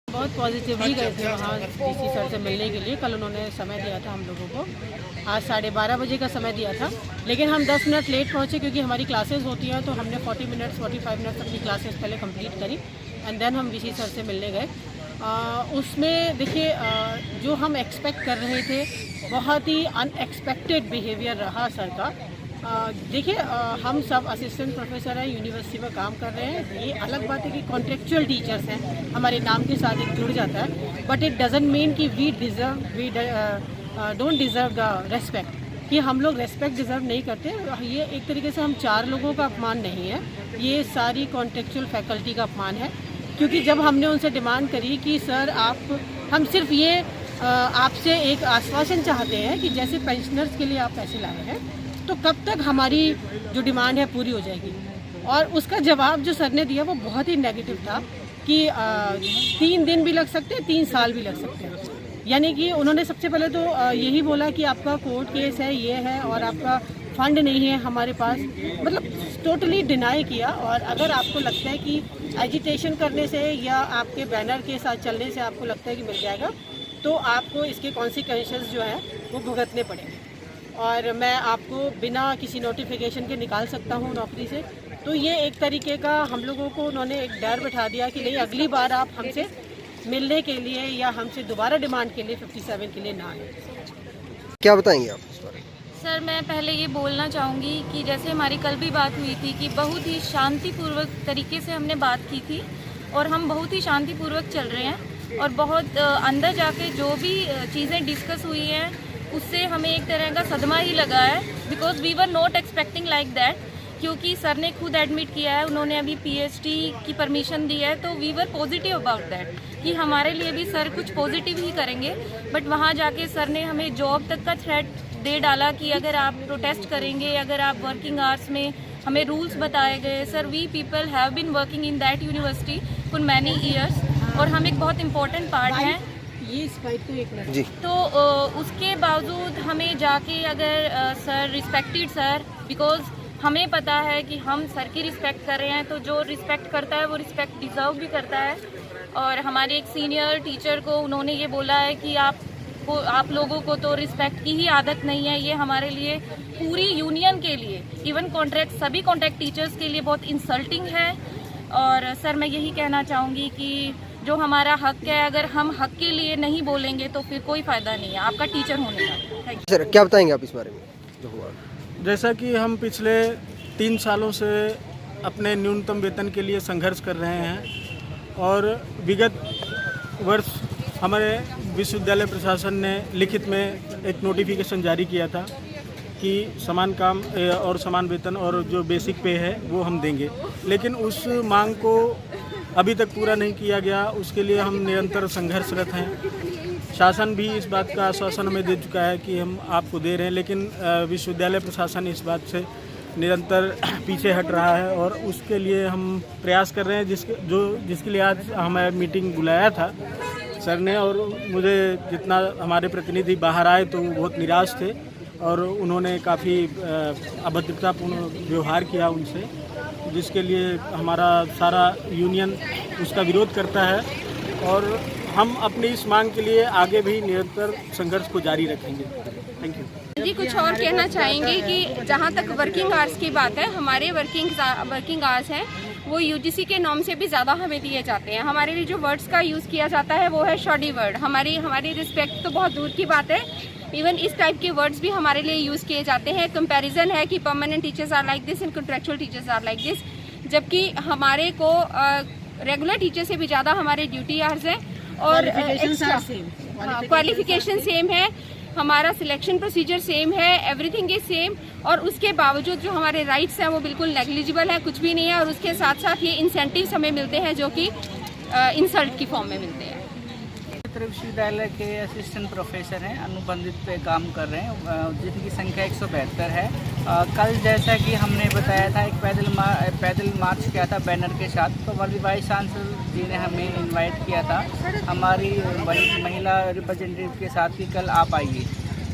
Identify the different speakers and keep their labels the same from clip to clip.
Speaker 1: बहुत पॉजिटिवली गए थे वहाँ डीसी सर से मिलने के लिए। कल उन्होंने समय दिया था हम लोगों को, आज 12:30 बजे का समय दिया था, लेकिन हम 10 मिनट लेट पहुँचे क्योंकि हमारी क्लासेस होती हैं, तो हमने 45 मिनट्स अपनी क्लासेस पहले कंप्लीट करी एंड देन हम डीसी सर से मिलने गए। उसमें देखिए जो हम एक्सपेक्ट कर रहे थे बहुत ही अनएक्सपेक्टेड बिहेवियर रहा सर का। देखिए हम सब असिस्टेंट प्रोफेसर हैं, यूनिवर्सिटी में काम कर रहे हैं। ये अलग बात है कि कॉन्ट्रेक्चुअल टीचर्स हैं, हमारे नाम के साथ एक जुड़ जाता है, बट इट डजंट मीन कि we don't deserve the respect, कि हम लोग रेस्पेक्ट डिज़र्व नहीं करते। ये एक तरीके से हम 4 लोगों का अपमान नहीं है, ये सारी कॉन्ट्रेक्चुअल फैकल्टी का अपमान है। क्योंकि जब हमने उनसे डिमांड करी कि सर हम सिर्फ ये आपसे एक आश्वासन चाहते हैं कि जैसे पेंशनर्स के लिए आप पैसे लाए हैं, तो कब तक हमारी जो डिमांड है पूरी हो जाएगी। और उसका जवाब जो सर ने दिया वो बहुत ही नेगेटिव था कि 3 दिन भी लग सकते हैं, 3 साल भी लग सकते हैं। यानी कि उन्होंने सबसे पहले तो यही बोला कि आपका कोर्ट केस है, ये है, और आपका फंड नहीं है हमारे पास, मतलब टोटली डिनाई किया। और अगर आपको लगता है कि एजिटेशन करने से या आपके बैनर के साथ चलने से आपको लगता है कि मिल जाएगा, तो आपको इसके कॉन्सिक्वेंसेस जो है वो भुगतने पड़ेंगे। और मैं आपको बिना किसी नोटिफिकेशन के निकाल सकता हूँ नौकरी से। तो ये एक तरीके का हम लोगों को उन्होंने एक डर बिठा दिया कि नहीं, अगली बार आप हमसे मिलने के लिए या हमसे दोबारा डिमांड के लिए 57 के लिए ना आए।
Speaker 2: क्या बताएंगे आप इस बारे में?
Speaker 3: सर, मैं पहले ये बोलना चाहूँगी कि जैसे हमारी कल भी बात हुई थी कि बहुत ही शांतिपूर्वक तरीके से हमने बात की थी और हम बहुत ही शांतिपूर्वक चल रहे हैं। और बहुत अंदर जाके जो भी चीज़ें डिस्कस हुई हैं उससे हमें एक तरह का सदमा ही लगा है, because we were not expecting like that. क्योंकि सर ने खुद एडमिट किया है, उन्होंने अभी पीएचडी की परमिशन दी है, तो we were positive about that कि हमारे लिए भी सर कुछ पॉजिटिव ही करेंगे। बट वहाँ जाके सर ने हमें जॉब तक का थ्रेट दे डाला कि अगर आप प्रोटेस्ट करेंगे, अगर आप वर्किंग आवर्स में, हमें रूल्स बताए गए। Sir, we people have been working in that university for many years और हम एक बहुत इंपॉर्टेंट पार्ट हैं
Speaker 2: जी।
Speaker 3: तो उसके बावजूद हमें जाके अगर सर रिस्पेक्टेड सर, बिकॉज हमें पता है कि हम सर की रिस्पेक्ट कर रहे हैं, तो जो रिस्पेक्ट करता है वो रिस्पेक्ट डिज़र्व भी करता है। और हमारे एक सीनियर टीचर को उन्होंने ये बोला है कि आप लोगों को तो रिस्पेक्ट की ही आदत नहीं है। ये हमारे लिए, पूरी यूनियन के लिए, इवन सभी कॉन्ट्रैक्ट टीचर्स के लिए बहुत इंसल्टिंग है। और सर, मैं यही कहना चाहूँगी कि जो हमारा हक है, अगर हम हक के लिए नहीं बोलेंगे तो फिर कोई फ़ायदा नहीं है आपका टीचर होने का। Thank you.
Speaker 2: सर, क्या बताएंगे आप इस बारे में जो हुआ?
Speaker 4: जैसा कि हम पिछले 3 सालों से अपने न्यूनतम वेतन के लिए संघर्ष कर रहे हैं और विगत वर्ष हमारे विश्वविद्यालय प्रशासन ने लिखित में एक नोटिफिकेशन जारी किया था कि समान काम और समान वेतन और जो बेसिक पे है वो हम देंगे, लेकिन उस मांग को अभी तक पूरा नहीं किया गया। उसके लिए हम निरंतर संघर्षरत हैं। शासन भी इस बात का आश्वासन हमें दे चुका है कि हम आपको दे रहे हैं, लेकिन विश्वविद्यालय प्रशासन इस बात से निरंतर पीछे हट रहा है और उसके लिए हम प्रयास कर रहे हैं, जिसके लिए आज हमें मीटिंग बुलाया था सर ने। और मुझे जितना हमारे प्रतिनिधि बाहर आए तो बहुत निराश थे और उन्होंने काफ़ी अभद्रतापूर्ण व्यवहार किया उनसे, जिसके लिए हमारा सारा यूनियन उसका विरोध करता है और हम अपनी इस मांग के लिए आगे भी निरंतर संघर्ष को जारी रखेंगे। थैंक यू
Speaker 5: जी। कुछ और कहना चाहेंगे कि जहाँ तक वर्किंग आवर्स की बात है, हमारे वर्किंग आवर्स हैं वो यूजीसी के नॉर्म से भी ज़्यादा हमें दिए जाते हैं। हमारे लिए जो वर्ड्स का यूज़ किया जाता है वो है शॉडी वर्ड। हमारी रिस्पेक्ट तो बहुत दूर की बात है, इवन इस टाइप के वर्ड्स भी हमारे लिए यूज़ किए जाते हैं। कंपैरिजन है कि permanent teachers are like this and contractual teachers are like this, जबकि हमारे को रेगुलर टीचर से भी ज़्यादा हमारे ड्यूटी आवर्स हैं और क्वालिफिकेशन सेम है, हमारा सिलेक्शन प्रोसीजर सेम है, एवरीथिंग इज सेम। और उसके बावजूद जो हमारे राइट्स हैं वो बिल्कुल नेग्लिजिबल है, कुछ भी नहीं है। और उसके साथ साथ ये इंसेंटिव्स हमें मिलते हैं जो कि इंसल्ट की फॉर्म में मिलते हैं।
Speaker 6: विश्वविद्यालय के असिस्टेंट प्रोफेसर हैं, अनुबंधित पे काम कर रहे हैं, जिनकी संख्या 172 है। कल जैसा कि हमने बताया था, एक पैदल मार्च किया था बैनर के साथ, तो वर्ली वाइस चांसलर जी ने हमें इनवाइट किया था हमारी महिला रिप्रेजेंटेटिव के साथ कि कल आप आइए।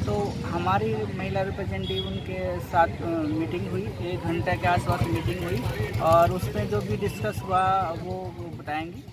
Speaker 6: तो हमारी महिला रिप्रेजेंटेटिव उनके साथ मीटिंग हुई, 1 घंटे के आसपास मीटिंग हुई और उसमें जो भी डिस्कस हुआ वो बताएंगी।